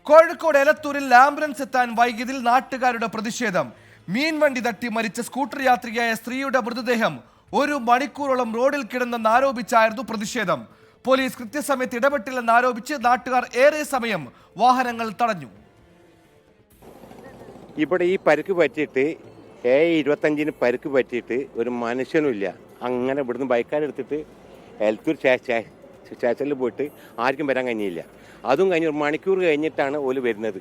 Kozhikode എലത്തൂരിൽ ambulance എത്താൻ വൈകിയതിൽ നാട്ടുകാരുടെ പ്രതിഷേധം. മീൻവണ്ടി തട്ടി മരിച്ച സ്കൂട്ടർ യാത്രികയായ സ്ത്രീയുടെ മൃതദേഹം 1 മണിക്കൂറോളം റോഡിൽ കിടന്നെന്ന് ആരോപിച്ചായിരുന്നു പ്രതിഷേധം. പോലീസ് കൃത്യസമയത്ത് ഇടപെട്ടില്ലെന്നാരോപിച്ച് നാട്ടുകാർ ഏറെ സമയം വാഹനങ്ങൾ തടഞ്ഞു. ഇവിടെ ഈ പരിക്ക് പറ്റിയിട്ട് 25-ന് പരിക്ക് പറ്റിയിട്ട് ഒരു മനുഷ്യനുമില്ല. അങ്ങനെ ഇവിടുന്ന് ബൈക്കാരെടുത്തിട്ട് എലത്തൂർ സ്റ്റേഷനിൽ പോയിട്ട് ആർക്കും വരാൻ കഴിഞ്ഞില്ല. അതും കഴിഞ്ഞ് 1 മണിക്കൂർ കഴിഞ്ഞിട്ടാണ് ഓല് വരുന്നത്.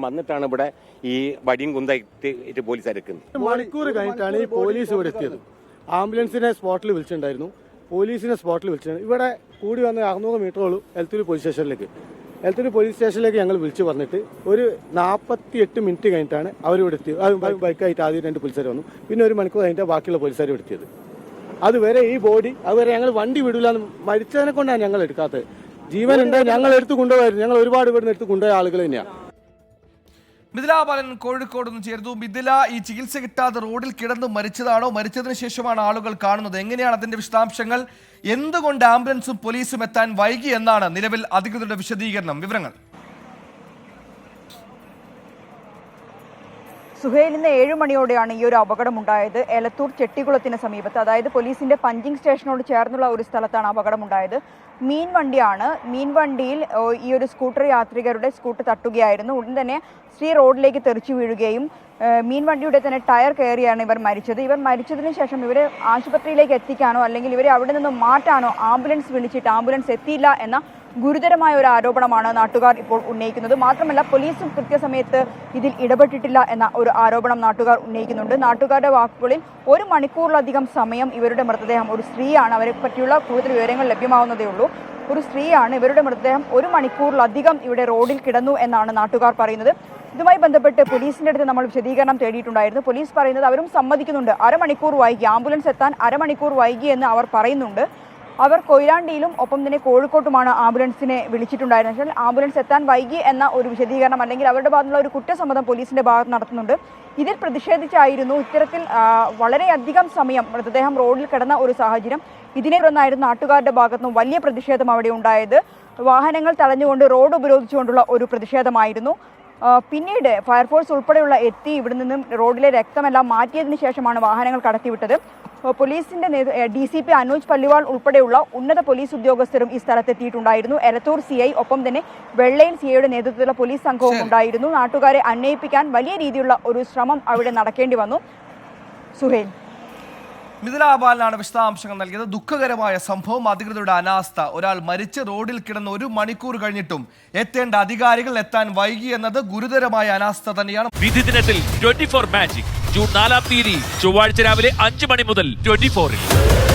വന്നിട്ടാണ് ഇവിടെ ഈ വടിയും കുന്തായിട്ട് പോലീസ് അരക്കുന്നത്. 1 മണിക്കൂർ കഴിഞ്ഞിട്ടാണ് ഈ പോലീസ് ഇവിടെ എത്തിയത്. ആംബുലൻസിനെ സ്പോട്ടിൽ വിളിച്ചിട്ടുണ്ടായിരുന്നു, പോലീസിനെ സ്പോട്ടിൽ വിളിച്ചിട്ടുണ്ട്. ഇവിടെ കൂടി വന്ന് 600 മീറ്ററോളം എലത്തൂർ പോലീസ് സ്റ്റേഷനിലേക്ക് ഞങ്ങൾ വിളിച്ചു പറഞ്ഞിട്ട് ഒരു 48 മിനിറ്റ് കഴിഞ്ഞിട്ടാണ് അവരിവിടെ എത്തിയത്. ബൈക്കായിട്ട് ആദ്യം 2 പോലീസുകാർ വന്നു, പിന്നെ 1 മണിക്കൂർ കഴിഞ്ഞിട്ട് ബാക്കിയുള്ള പോലീസുകാർ എത്തിയത്. അതുവരെ ഈ ബോഡി അതുവരെ ഞങ്ങൾ വണ്ടി വിടില്ല, മരിച്ചതിനെ കൊണ്ടാണ് ഞങ്ങൾ എടുക്കാത്തത്. ജീവനുണ്ട് ഞങ്ങൾ എടുത്ത് കൊണ്ടുപോയായിരുന്നു. ഞങ്ങൾ ഒരുപാട് ഇവിടുന്ന് എടുത്ത് കൊണ്ടുപോയ ആളുകൾ തന്നെയാണ്. മിഥില ബാലൻ കോഴിക്കോട് നിന്ന് ചേർന്നു. മിഥില, ഈ ചികിത്സ കിട്ടാതെ റോഡിൽ കിടന്ന് മരിച്ചതാണോ, മരിച്ചതിന് ശേഷമാണ് ആളുകൾ കാണുന്നത്? എങ്ങനെയാണ് അതിന്റെ വിശദാംശങ്ങൾ? എന്തുകൊണ്ട് ആംബുലൻസും പോലീസും എത്താൻ വൈകി എന്നാണ് നിലവിൽ അധികൃതരുടെ വിശദീകരണം? വിവരങ്ങൾ. സുഹേൽ, ഇന്ന് 7 മണിയോടെയാണ് ഈ ഒരു അപകടമുണ്ടായത്. എലത്തൂർ ചെട്ടികുളത്തിന് സമീപത്ത്, അതായത് പോലീസിന്റെ പഞ്ചിങ് സ്റ്റേഷനോട് ചേർന്നുള്ള ഒരു സ്ഥലത്താണ് അപകടമുണ്ടായത്. മീൻവണ്ടിയാണ്. മീൻവണ്ടിയിൽ ഈ ഒരു സ്കൂട്ടർ യാത്രികരുടെ സ്കൂട്ടർ തട്ടുകയായിരുന്നു. ഉടൻ തന്നെ സ്ത്രീ റോഡിലേക്ക് തെറിച്ചു വീഴുകയും മീൻവണ്ടിയുടെ തന്നെ ടയർ കയറിയാണ് ഇവർ മരിച്ചത്. ഇവർ മരിച്ചതിന് ശേഷം ഇവരെ ആശുപത്രിയിലേക്ക് എത്തിക്കാനോ അല്ലെങ്കിൽ ഇവരെ അവിടെ നിന്ന് മാറ്റാനോ ആംബുലൻസ് വിളിച്ചിട്ട് ആംബുലൻസ് എത്തിയില്ല എന്ന ഗുരുതരമായ ഒരു ആരോപണമാണ് നാട്ടുകാർ ഇപ്പോൾ ഉന്നയിക്കുന്നത്. മാത്രമല്ല, പോലീസും കൃത്യസമയത്ത് ഇതിൽ ഇടപെട്ടിട്ടില്ല എന്ന ഒരു ആരോപണം നാട്ടുകാർ ഉന്നയിക്കുന്നുണ്ട്. നാട്ടുകാരുടെ വാക്കുകളിൽ 1 മണിക്കൂറിലധികം സമയം ഇവരുടെ മൃതദേഹം, ഒരു സ്ത്രീയാണ്, അവരെ പറ്റിയുള്ള കൂടുതൽ വിവരങ്ങൾ ലഭ്യമാവുന്നതേ ഉള്ളൂ, ഒരു സ്ത്രീയാണ്, ഇവരുടെ മൃതദേഹം 1 മണിക്കൂറിലധികം ഇവിടെ റോഡിൽ കിടന്നു എന്നാണ് നാട്ടുകാർ പറയുന്നത്. ഇതുമായി ബന്ധപ്പെട്ട് പോലീസിന്റെ അടുത്ത് നമ്മൾ വിശദീകരണം തേടിയിട്ടുണ്ടായിരുന്നു. പോലീസ് പറയുന്നത് അവരും സമ്മതിക്കുന്നുണ്ട്, അരമണിക്കൂർ വൈകി, ആംബുലൻസ് എത്താൻ അരമണിക്കൂർ വൈകി എന്ന് അവർ പറയുന്നുണ്ട്. അവർ കൊയിലാണ്ടിയിലും ഒപ്പം തന്നെ കോഴിക്കോട്ടുമാണ് ആംബുലൻസിനെ വിളിച്ചിട്ടുണ്ടായിരുന്നത്. പക്ഷേ ആംബുലൻസ് എത്താൻ വൈകി എന്ന ഒരു വിശദീകരണം അല്ലെങ്കിൽ അവരുടെ ഭാഗത്തുള്ള ഒരു കുറ്റസമ്മതം പോലീസിന്റെ ഭാഗത്ത് നടത്തുന്നുണ്ട്. ഇതിൽ പ്രതിഷേധിച്ചായിരുന്നു ഇത്തരത്തിൽ വളരെയധികം സമയം മൃതദേഹം റോഡിൽ കിടന്ന ഒരു സാഹചര്യം. ഇതിനെ തുടർന്നായിരുന്നു നാട്ടുകാരുടെ ഭാഗത്തുനിന്നും വലിയ പ്രതിഷേധം അവിടെ ഉണ്ടായത്. വാഹനങ്ങൾ തടഞ്ഞുകൊണ്ട് റോഡ് ഉപരോധിച്ചുകൊണ്ടുള്ള ഒരു പ്രതിഷേധമായിരുന്നു. പിന്നീട് ഫയർഫോഴ്സ് ഉൾപ്പെടെയുള്ള എത്തി ഇവിടെ നിന്നും റോഡിലെ രക്തമെല്ലാം മാറ്റിയതിനു ശേഷമാണ് വാഹനങ്ങൾ കടത്തിവിട്ടത്. പോലീസിന്റെ DCP അനൂജ് പല്ലിവാൾ ഉൾപ്പെടെയുള്ള ഉന്നത പോലീസ് ഉദ്യോഗസ്ഥരും ഈ സ്ഥലത്തെത്തിയിട്ടുണ്ടായിരുന്നു. എലത്തൂർ CI ഒപ്പം തന്നെ വെള്ളയിൽ CIയുടെ നേതൃത്വത്തിലുള്ള പോലീസ് സംഘവും ഉണ്ടായിരുന്നു. നാട്ടുകാരെ അന്വയിപ്പിക്കാൻ വലിയ രീതിയിലുള്ള ഒരു ശ്രമം അവിടെ നടക്കേണ്ടി വന്നു. സുഹേൽ, മിഥില ബാലനാണ് വിശദാംശങ്ങൾ നൽകിയത്. ദുഃഖകരമായ സംഭവം, അധികൃതരുടെ അനാസ്ഥ. ഒരാൾ മരിച്ച് റോഡിൽ കിടന്ന് 1 മണിക്കൂർ കഴിഞ്ഞിട്ടും എത്തേണ്ട അധികാരികൾ എത്താൻ വൈകി എന്നത് ഗുരുതരമായ അനാസ്ഥ തന്നെയാണ്. വിധി ദിനത്തിൽ 24 മാജിക് ജൂൺ 4 ചൊവ്വാഴ്ച രാവിലെ 5 മണി മുതൽ 24-ൽ.